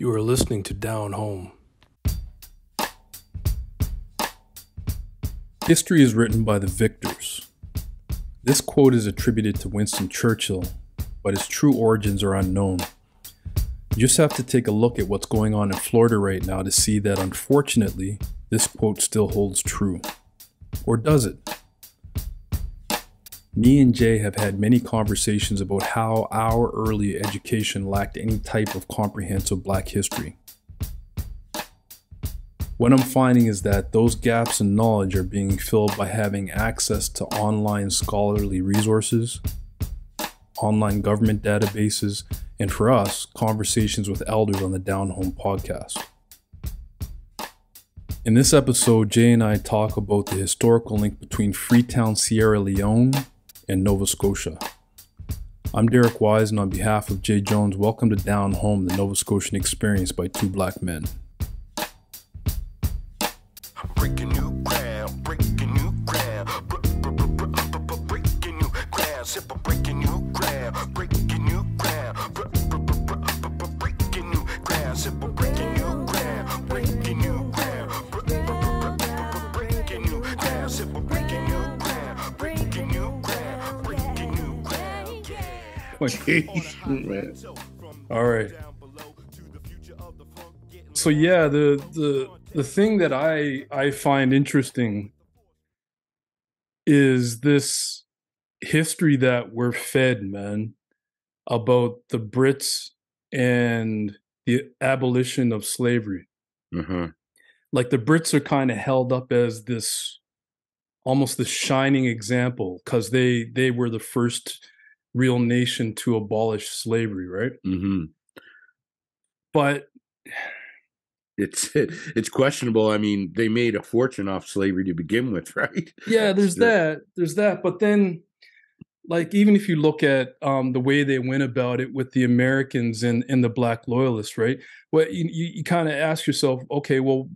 You are listening to Down Home. History is written by the victors. This quote is attributed to Winston Churchill, but its true origins are unknown. You just have to take a look at what's going on in Florida right now to see that, unfortunately, this quote still holds true. Or does it? Me and Jay have had many conversations about how our early education lacked any type of comprehensive Black history. What I'm finding is that those gaps in knowledge are being filled by having access to online scholarly resources, online government databases, and for us, conversations with elders on the Down Home podcast. In this episode, Jay and I talk about the historical link between Freetown, Sierra Leone, and Nova Scotia. I'm Derek Wise, and on behalf of Jay Jones, welcome to Down Home, the Nova Scotian experience by two Black men. Breaking new ground, breaking new ground, breaking new ground, simple breaking new ground, breaking new ground, breaking new ground, simple breaking new ground, breaking new ground, breaking new ground, simple breaking new ground, breaking new ground, breaking new ground. All right. So yeah, the thing that I find interesting is this history that we're fed, man, about the Brits and the abolition of slavery. Mm-hmm. Like the Brits are kind of held up as this, almost the shining example, because they were the first real nation to abolish slavery, right? Mm-hmm. But it's questionable. I mean, they made a fortune off slavery to begin with, right? yeah, there's that. But then, like, even if you look at the way they went about it with the Americans and the Black loyalists, right? Well, you kind of ask yourself, okay, well,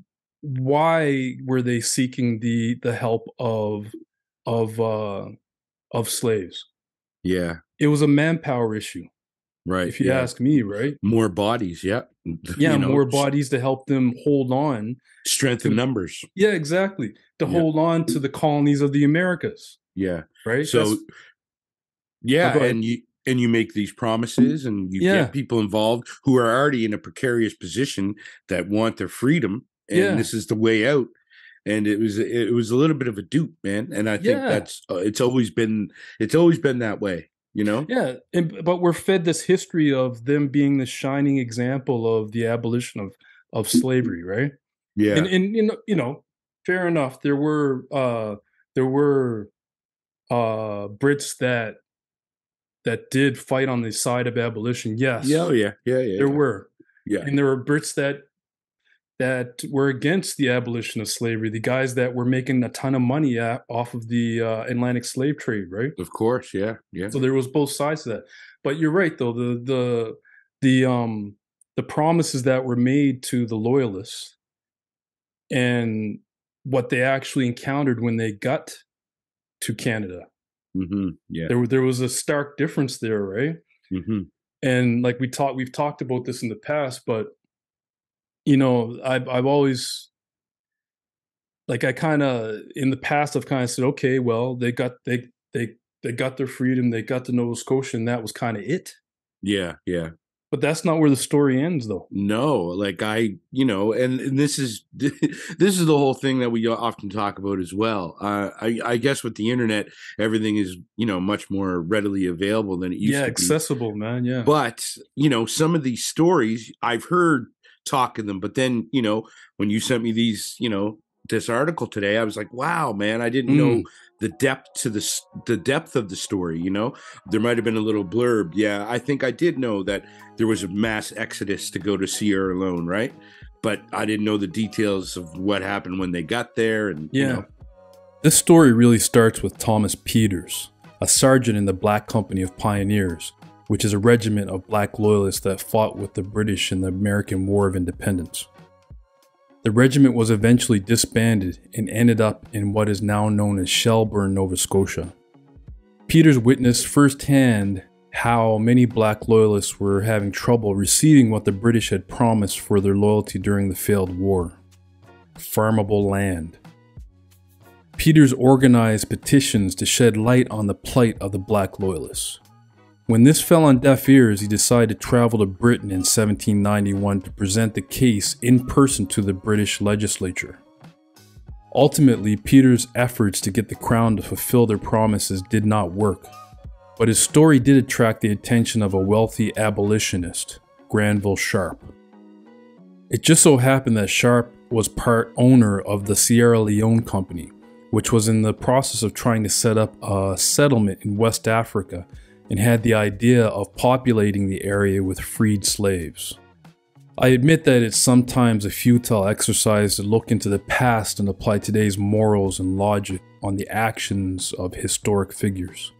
why were they seeking the help of slaves? Yeah, It was a manpower issue, right. if you ask me, right? More bodies, yeah. Yeah, more bodies to help them hold on. Strength in numbers. Yeah, exactly. To hold on to the colonies of the Americas. Yeah. Right. So, and you make these promises and you get people involved who are already in a precarious position that want their freedom, and this is the way out. And it was a little bit of a dupe, man. And I think that's it's always been that way, you know? Yeah, but we're fed this history of them being the shining example of the abolition of slavery, right? Yeah. And you know, fair enough. There were Brits that did fight on the side of abolition. Yes. Yeah. There were. Yeah. And there were Brits that were against the abolition of slavery, the guys that were making a ton of money off of the Atlantic slave trade, right? Of course, yeah. So there was both sides to that. But you're right, though. The promises that were made to the loyalists and what they actually encountered when they got to Canada. Mm-hmm. Yeah. There was a stark difference there, right? Mm-hmm. And like we've talked about this in the past, but you know, I've always, like, I kind of in the past I've kind of said, okay, well, they got their freedom, they got the Nova Scotia, and that was kind of it. Yeah. But that's not where the story ends, though. No, like and this is the whole thing that we often talk about as well. I guess with the internet, everything is much more readily available than it used to be. Yeah, accessible, man. Yeah. But some of these stories I've heard talk of them, but then when you sent me these this article today, I was like, wow, man, I didn't know the depth of the story. There might have been a little blurb. Yeah, I think I did know that there was a mass exodus to go to Sierra Leone, right? But I didn't know the details of what happened when they got there. And this story really starts with Thomas Peters, a sergeant in the Black Company of Pioneers, which is a regiment of Black loyalists that fought with the British in the American War of Independence. The regiment was eventually disbanded and ended up in what is now known as Shelburne, Nova Scotia. Peters witnessed firsthand how many black loyalists were having trouble receiving what the British had promised for their loyalty during the failed war: farmable land. Peters organized petitions to shed light on the plight of the black loyalists. When this fell on deaf ears, he decided to travel to Britain in 1791 to present the case in person to the British legislature. Ultimately, Peters' efforts to get the Crown to fulfill their promises did not work, but his story did attract the attention of a wealthy abolitionist, Granville Sharp. It just so happened that Sharp was part owner of the Sierra Leone Company, which was in the process of trying to set up a settlement in West Africa and had the idea of populating the area with freed slaves. I admit that it's sometimes a futile exercise to look into the past and apply today's morals and logic on the actions of historic figures.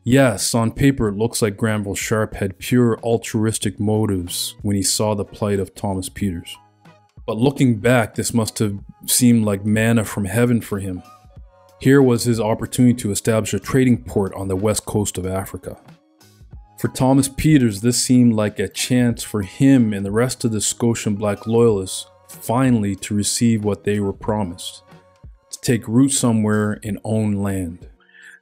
Yes, on paper it looks like Granville Sharp had pure altruistic motives when he saw the plight of Thomas Peters. But looking back, this must have seemed like manna from heaven for him. Here was his opportunity to establish a trading port on the west coast of Africa. For Thomas Peters, this seemed like a chance for him and the rest of the Scotian black loyalists finally to receive what they were promised: to take root somewhere and own land.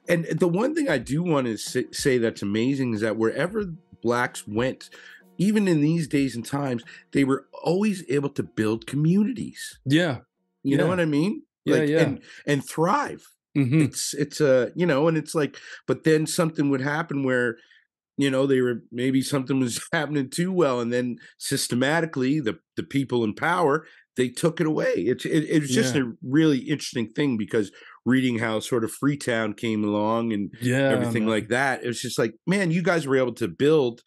And the one thing I do want to say that's amazing is that wherever blacks went, even in these days and times, they were always able to build communities. Yeah. You know what I mean? And thrive. Mm-hmm. It's and it's like, but then something would happen where, they were, maybe something was happening too well, and then systematically the people in power, they took it away. It was just a really interesting thing, because reading how sort of Freetown came along and everything like that, it was just like, man, you guys were able to build,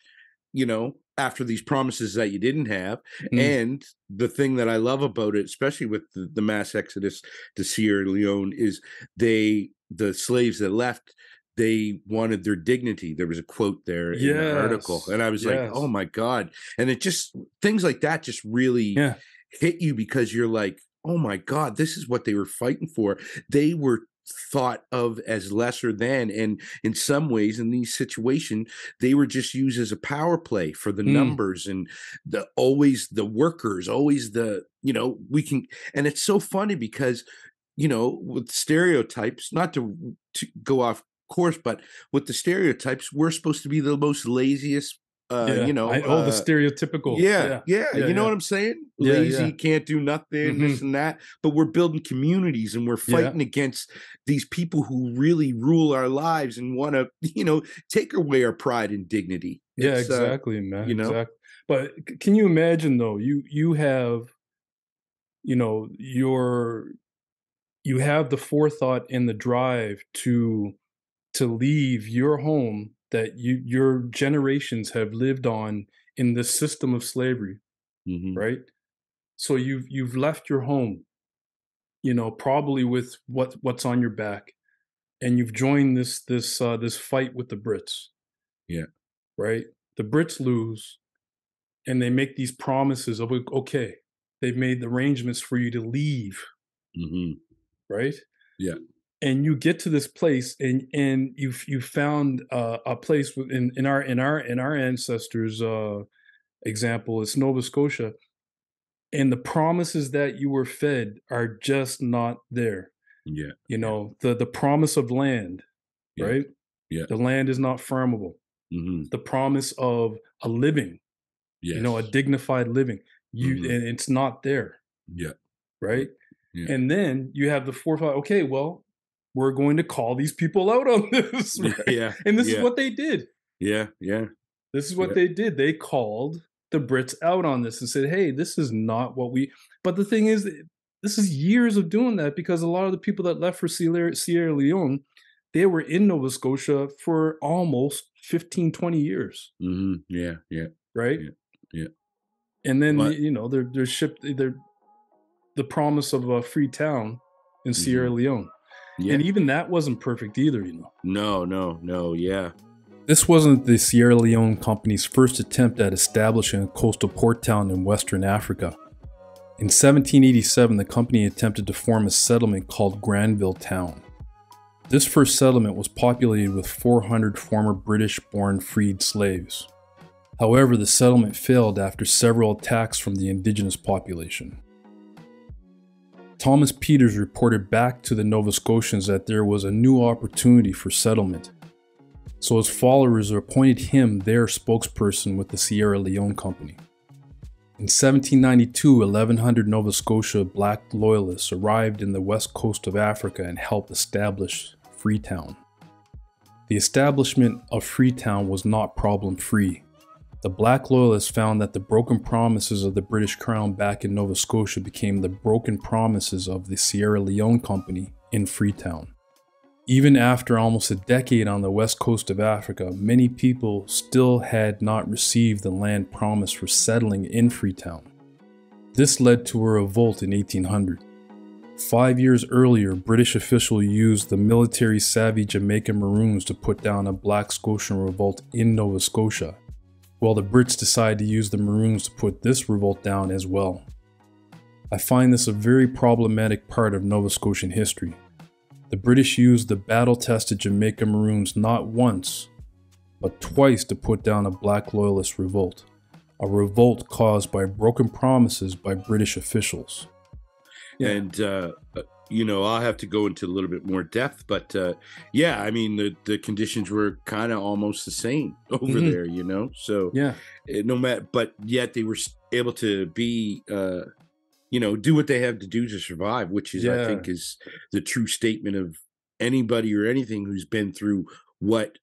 after these promises that you didn't have. And the thing that I love about it, especially with the mass exodus to Sierra Leone, is the slaves that left, they wanted their dignity. There was a quote there in the article, and I was like, oh my God. And it just, things like that just really hit you, because you're like, oh my God, this is what they were fighting for. They were thought of as lesser than, and in some ways in these situations they were just used as a power play for the numbers, and always the workers, always we can. And it's so funny because with stereotypes, not to go off course, but with the stereotypes, we're supposed to be the most laziest the stereotypical. You know what I'm saying? Lazy, can't do nothing, this and that. But we're building communities, and we're fighting against these people who really rule our lives and want to, take away our pride and dignity. Exactly, man. Exactly. But can you imagine though? You have, you have the forethought and the drive to leave your home that your generations have lived on in this system of slavery, right? So you've left your home, probably with what's on your back, and you've joined this fight with the Brits. Yeah. Right? The Brits lose, and they make these promises of, okay, they've made the arrangements for you to leave. Right? Yeah. And you get to this place, and you found a place in our ancestors' example. It's Nova Scotia, and the promises that you were fed are just not there. Yeah, the promise of land, right? Yeah, the land is not farmable. The promise of a living, a dignified living, and it's not there. Yeah, right. Yeah. And then you have the forethought. Okay, well, we're going to call these people out on this. Right? Yeah. And this is what they did. Yeah. Yeah. This is what they did. They called the Brits out on this and said, hey, this is not what we, but the thing is, this is years of doing that, because a lot of the people that left for Sierra Leone, they were in Nova Scotia for almost 15, 20 years. Yeah. Yeah. Right. Yeah. And then, they're shipped, the promise of Freetown in Sierra Leone. Yeah. And even that wasn't perfect either, No, yeah. This wasn't the Sierra Leone Company's first attempt at establishing a coastal port town in Western Africa. In 1787, the company attempted to form a settlement called Granville Town. This first settlement was populated with 400 former British-born freed slaves. However, the settlement failed after several attacks from the indigenous population. Thomas Peters reported back to the Nova Scotians that there was a new opportunity for settlement, so his followers appointed him their spokesperson with the Sierra Leone Company. In 1792, 1,100 Nova Scotia Black Loyalists arrived in the west coast of Africa and helped establish Freetown. The establishment of Freetown was not problem-free. The Black Loyalists found that the broken promises of the British Crown back in Nova Scotia became the broken promises of the Sierra Leone Company in Freetown. Even after almost a decade on the west coast of Africa, many people still had not received the land promised for settling in Freetown. This led to a revolt in 1800. 5 years earlier, British officials used the military-savvy Jamaican Maroons to put down a Black Scotian revolt in Nova Scotia. Well, the Brits decided to use the Maroons to put this revolt down as well. I find this a very problematic part of Nova Scotian history. The British used the battle-tested Jamaica Maroons not once, but twice to put down a Black Loyalist revolt. A revolt caused by broken promises by British officials. And, I'll have to go into a little bit more depth, but yeah, I mean, the conditions were kind of almost the same over there, so Yeah. no matter, but yet they were able to be, do what they have to do to survive, which is, I think, is the true statement of anybody or anything who's been through what,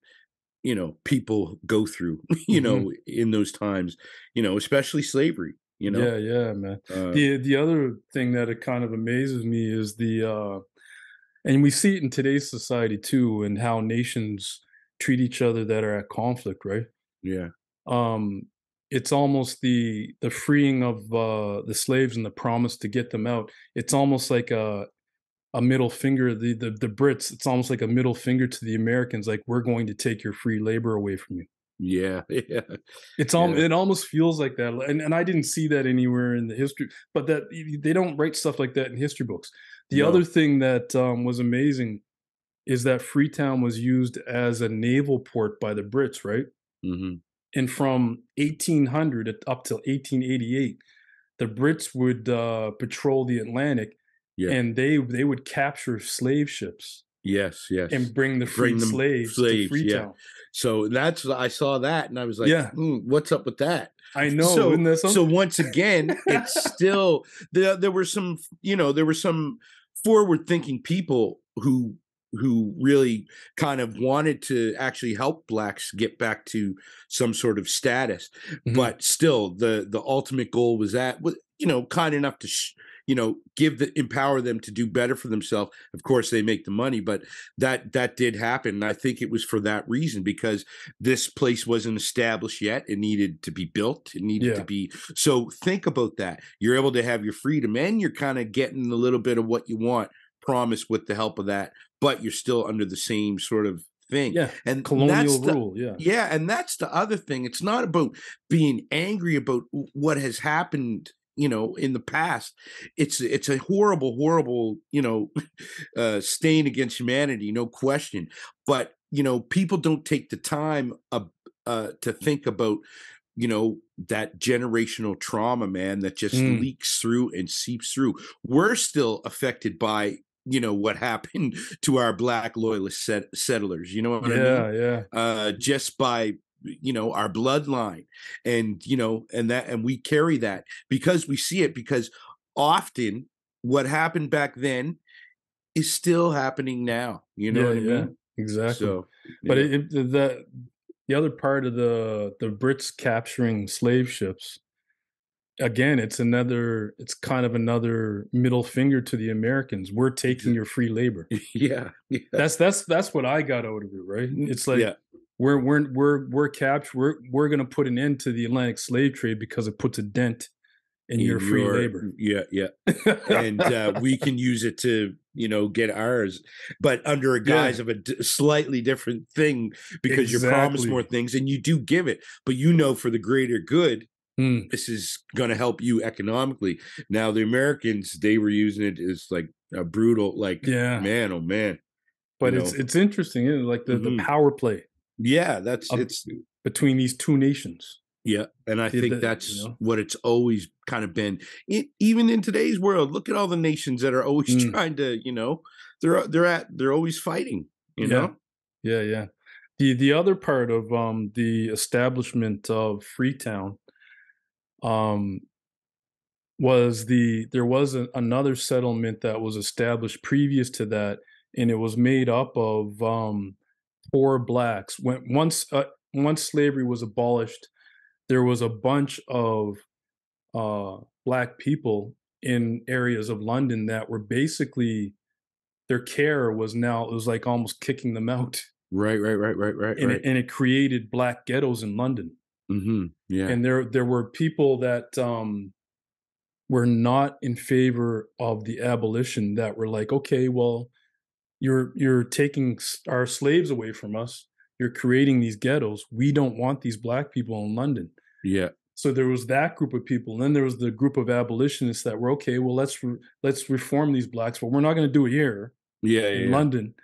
people go through, in those times, especially slavery. Yeah, man. The other thing that it kind of amazes me is and we see it in today's society too, and how nations treat each other that are at conflict, right? Yeah. It's almost the freeing of the slaves and the promise to get them out. It's almost like a middle finger. The Brits. It's almost like a middle finger to the Americans. Like, we're going to take your free labor away from you. Yeah, yeah. It almost feels like that, and I didn't see that anywhere in the history. But that they don't write stuff like that in history books. The other thing that was amazing is that Freetown was used as a naval port by the Brits, right? Mm-hmm. And from 1800 up till 1888, the Brits would patrol the Atlantic, and they would capture slave ships. Yes, and bring the freed slaves to Freetown. Yeah. So I saw that, and I was like, what's up with that? I know. Isn't that so once again, it's still there were some forward thinking people who really kind of wanted to actually help blacks get back to some sort of status, but still the ultimate goal was kind enough to empower them to do better for themselves. Of course, they make the money, but that did happen. And I think it was for that reason, because this place wasn't established yet. It needed to be built. It needed to be. So think about that. You're able to have your freedom, and you're kind of getting a little bit of what you want, promised with the help of that, but you're still under the same sort of thing. Yeah, and colonial rule. Yeah, and that's the other thing. It's not about being angry about what has happened, in the past. It's a horrible, stain against humanity, no question. But people don't take the time to think about that generational trauma, man, that just leaks through and seeps through. We're still affected by what happened to our Black loyalist settlers. You know what I mean? Yeah. Just by our bloodline, and and we carry that because we see it, because often what happened back then is still happening now. You know what I mean? Exactly. So, but the other part of the Brits capturing slave ships, again, it's kind of another middle finger to the Americans. We're taking your free labor. Yeah. That's what I got out of it, right? It's like, we're going to put an end to the Atlantic slave trade because it puts a dent in your free labor. Yeah. And we can use it to, get ours, but under a guise of a slightly different thing, because you promise more things and you do give it, but for the greater good, this is going to help you economically. Now, the Americans, they were using it as like a brutal, man, oh man. you But know. it's interesting, isn't it? Like the Mhm. power play Yeah, that's of, it's between these two nations. yeah, and I think You that's know. what it's always kind of been. Even in today's world, look at all the nations that are always Mm, trying to, they're always fighting, you yeah, know? yeah, yeah. The other part of the establishment of Freetown um was there was another settlement that was established previous to that, and it was made up of poor blacks. Once slavery was abolished, there was a bunch of uh, black people in areas of London that were basically their care was now it was like almost kicking them out, Right, right, right, right, right, and right. it created black ghettos in London. Yeah. And there were people that were not in favor of the abolition that were like, okay, well, you're taking our slaves away from us. You're creating these ghettos. We don't want these black people in London. Yeah. So there was that group of people, and then there was the group of abolitionists that were okay. Well, let's reform these blacks, but we're not going to do it here Yeah, in yeah, yeah. London.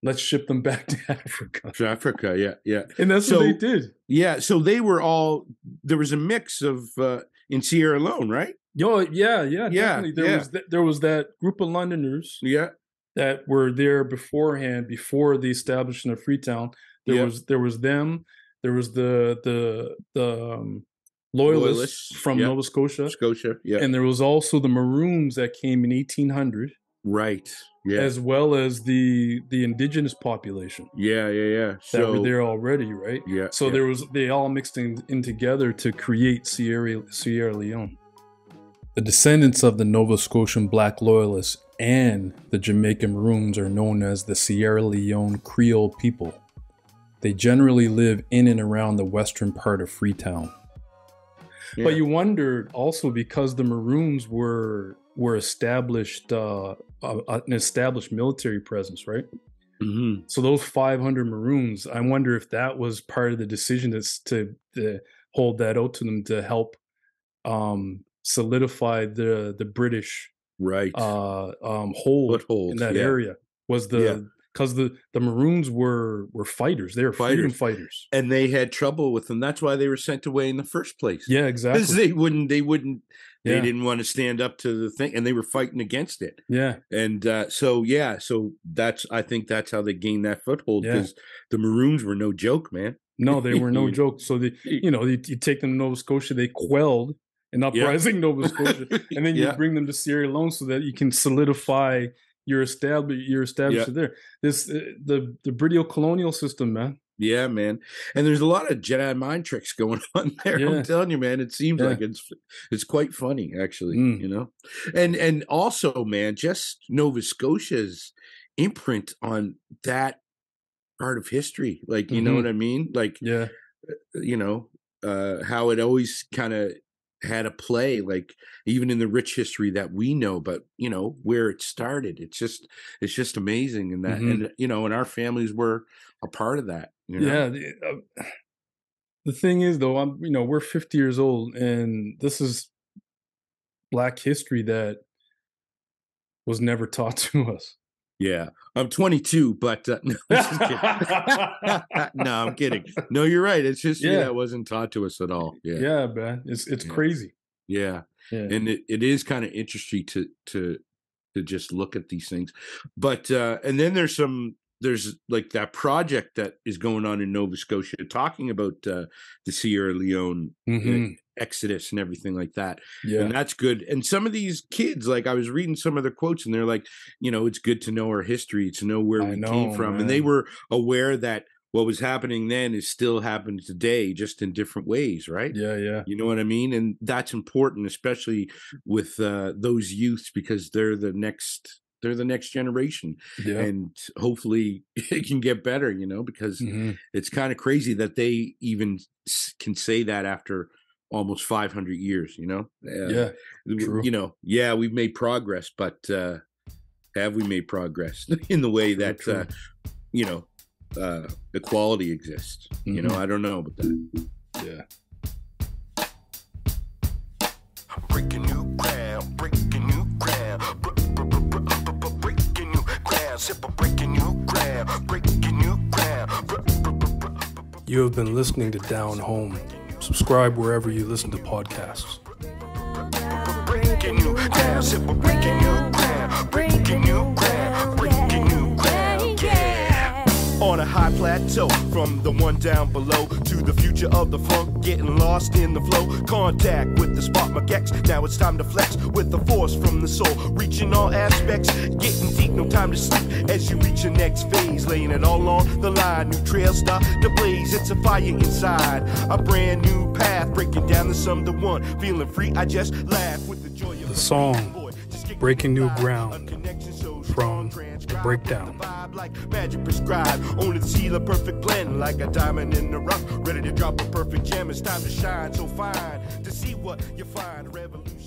Let's ship them back to Africa, To Africa, yeah, yeah. and that's what they So did. yeah, so they were all there was a mix of in Sierra Leone, right? Yo, yeah, yeah, Yeah, definitely. yeah, There was that group of Londoners yeah, that were there beforehand, before the establishment of Freetown. yeah. There was them. There was the loyalists Loyalists, from yeah. Nova Scotia, Scotia, yeah. and there was also the Maroons that came in 1800, Right. Yeah. as well as the indigenous population Yeah, yeah, yeah. that were So there already, right? yeah, So yeah. they all mixed in together to create Sierra Leone. The descendants of the Nova Scotian Black Loyalists and the Jamaican Maroons are known as the Sierra Leone Creole people. They generally live in and around the western part of Freetown. Yeah. But you wondered also, because the Maroons were established, an established military presence, right? Mm-hmm. So those 500 Maroons, I wonder if that was part of the decision that's to hold that out to them to help solidify the British Right. hold Foothold, in that yeah. area, was Yeah. because the Maroons were fighters. They were freedom Fighters. fighters. And they had trouble with them. That's why they were sent away in the first place. Yeah, Because exactly. they Yeah. didn't want to stand up to the thing, and they were fighting against it. Yeah. And so I think that's how they gained that foothold, Yeah. because the Maroons were no joke, man. No, they were no joke. So you take them to Nova Scotia, they quelled an uprising Nova Scotia, and then you Yeah. bring them to Sierra Leone so that you can solidify your established there. This the British colonial system, man. Yeah, man. And there's a lot of Jedi mind tricks going on there. Yeah. I'm telling you, man. It seems Yeah. like it's quite funny, actually. Mm. You know, and also, man, just Nova Scotia's imprint on that part of history. Like, you know Mhm. what I mean? Like, Yeah. how it always kind of had a play, like even in the rich history that we know, but where it started. It's just amazing, and that, Mhm. and our families were a part of that. Yeah. The thing is, though, we're 50 years old, and this is Black history that was never taught to us. Yeah, I'm 22, but no, I'm just kidding. No, I'm kidding. No, you're right. It's history Yeah. that wasn't taught to us at all. Yeah, Yeah, man. It's Yeah. crazy. yeah, Yeah. and it is kind of interesting to just look at these things. But and then there's like that project that is going on in Nova Scotia talking about the Sierra Leone Mhm. exodus and everything like that. Yeah. And that's good. And some of these kids, like I was reading some of their quotes, and they're like, it's good to know our history, to know where I we know, came from. And they man. were aware that what was happening then is still happening today, just in different ways, right? Yeah, yeah. You know what I mean? And that's important, especially with those youths, because they're the next generation. Yeah. And hopefully it can get better, because Mhm. it's kind of crazy that they even can say that after almost 500 years, Yeah. True. Yeah, we've made progress, but have we made progress in the way that True. equality exists? Mhm. I don't know about that. Yeah. Breaking new ground, breaking new ground, breaking new ground, sip breaking new ground. You have been listening to Down Home. Subscribe wherever you listen to podcasts. Breaking you down, sit for breaking you ground, breaking you ground, breaking you ground, yeah. On a high plateau, from the one down below to the future of the funk, getting lost in the flow. Contact with the spark magex. Now it's time to flex with the force from the soul, reaching all aspects, getting deep, no time to sleep. As you reach your next phase, laying it all on the line. New trail start to blaze. It's a fire inside, a brand new path, breaking down the sum to one. Feeling free, I just laugh with the joy of The song, Breaking New Ground, from The Breakdown. like magic prescribed, only to see the perfect blend, like a diamond in the rough, ready to drop a perfect gem. It's time to shine so fine to see what you find. Revolution.